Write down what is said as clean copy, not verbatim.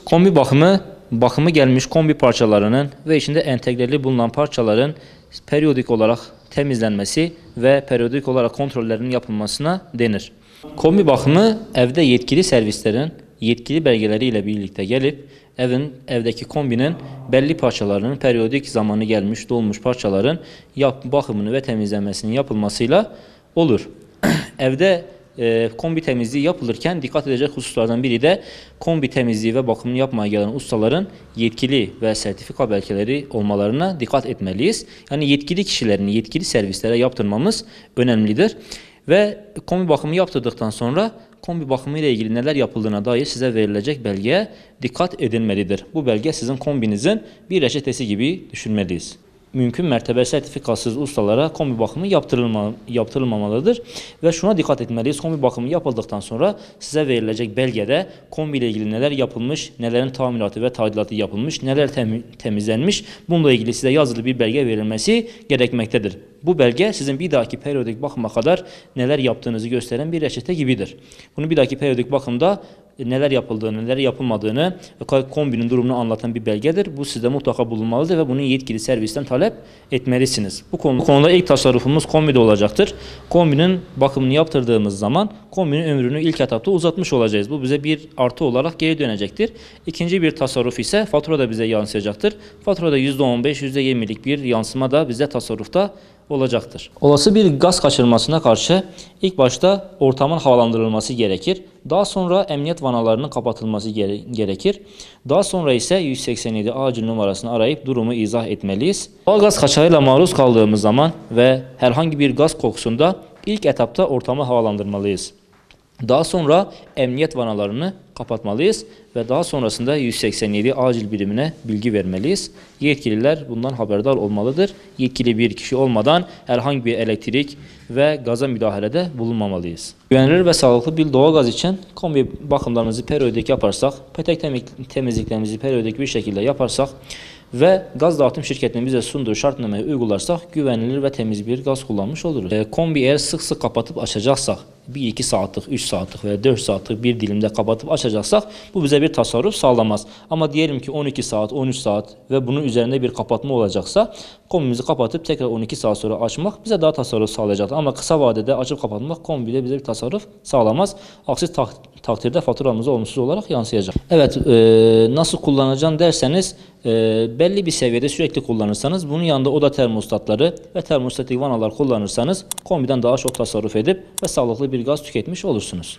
Kombi bakımı gelmiş kombi parçalarının ve içinde entegreli bulunan parçaların periyodik olarak temizlenmesi ve periyodik olarak kontrollerinin yapılmasına denir. Kombi bakımı evde yetkili servislerin yetkili belgeleriyle birlikte gelip evdeki kombinin belli parçalarının periyodik zamanı gelmiş dolmuş parçaların bakımını ve temizlenmesinin yapılmasıyla olur. Evde kombi temizliği yapılırken dikkat edecek hususlardan biri de kombi temizliği ve bakımını yapmaya gelen ustaların yetkili ve sertifika belgeleri olmalarına dikkat etmeliyiz. Yani yetkili kişilerin yetkili servislere yaptırmamız önemlidir. Ve kombi bakımı yaptırdıktan sonra kombi bakımı ile ilgili neler yapıldığına dair size verilecek belgeye dikkat edilmelidir. Bu belge sizin kombinizin bir reçetesi gibi düşünmeliyiz. Mümkün mertebe sertifikasız ustalara kombi bakımı yaptırılmamalıdır. Ve şuna dikkat etmeliyiz. Kombi bakımı yapıldıktan sonra size verilecek belgede kombi ile ilgili neler yapılmış, nelerin tamiratı ve tadilatı yapılmış, neler temizlenmiş, bununla ilgili size yazılı bir belge verilmesi gerekmektedir. Bu belge sizin bir dahaki periyodik bakıma kadar neler yaptığınızı gösteren bir reçete gibidir. Bunu bir dahaki periyodik bakımda neler yapıldığını, neler yapılmadığını ve kombinin durumunu anlatan bir belgedir. Bu sizde mutlaka bulunmalıdır ve bunu yetkili servisten talep etmelisiniz. Bu konuda ilk tasarrufumuz kombide olacaktır. Kombinin bakımını yaptırdığımız zaman kombinin ömrünü ilk etapta uzatmış olacağız. Bu bize bir artı olarak geri dönecektir. İkinci bir tasarruf ise faturada bize yansıyacaktır. Faturada %15, %20'lik bir yansıma da bize tasarrufta olacaktır. Olası bir gaz kaçırmasına karşı ilk başta ortamın havalandırılması gerekir. Daha sonra emniyet vanalarının kapatılması gerekir. Daha sonra ise 187 acil numarasını arayıp durumu izah etmeliyiz. Gaz kaçağıyla maruz kaldığımız zaman ve herhangi bir gaz kokusunda ilk etapta ortamı havalandırmalıyız. Daha sonra emniyet vanalarını kapatmalıyız ve daha sonrasında 187 acil birimine bilgi vermeliyiz. Yetkililer bundan haberdar olmalıdır. Yetkili bir kişi olmadan herhangi bir elektrik ve gaza müdahalede bulunmamalıyız. Güvenilir ve sağlıklı bir doğalgaz için kombi bakımlarımızı periyodik yaparsak, petek temizliklerimizi periyodik bir şekilde yaparsak ve gaz dağıtım şirketinin bize sunduğu şartnameyi uygularsak güvenilir ve temiz bir gaz kullanmış oluruz. Kombi eğer sık sık kapatıp açacaksak, 1-2 saatlik, 3 saatlik veya 4 saatlik bir dilimde kapatıp açacaksak bu bize bir tasarruf sağlamaz. Ama diyelim ki 12 saat, 13 saat ve bunun üzerinde bir kapatma olacaksa kombimizi kapatıp tekrar 12 saat sonra açmak bize daha tasarruf sağlayacaktır. Ama kısa vadede açıp kapatmak kombide bize bir tasarruf sağlamaz. Aksi takdirde faturamıza olumsuz olarak yansıyacak. Evet, nasıl kullanacaksın derseniz belli bir seviyede sürekli kullanırsanız bunun yanında oda termostatları ve termostatik vanalar kullanırsanız kombiden daha çok tasarruf edip ve sağlıklı bir gaz tüketmiş olursunuz.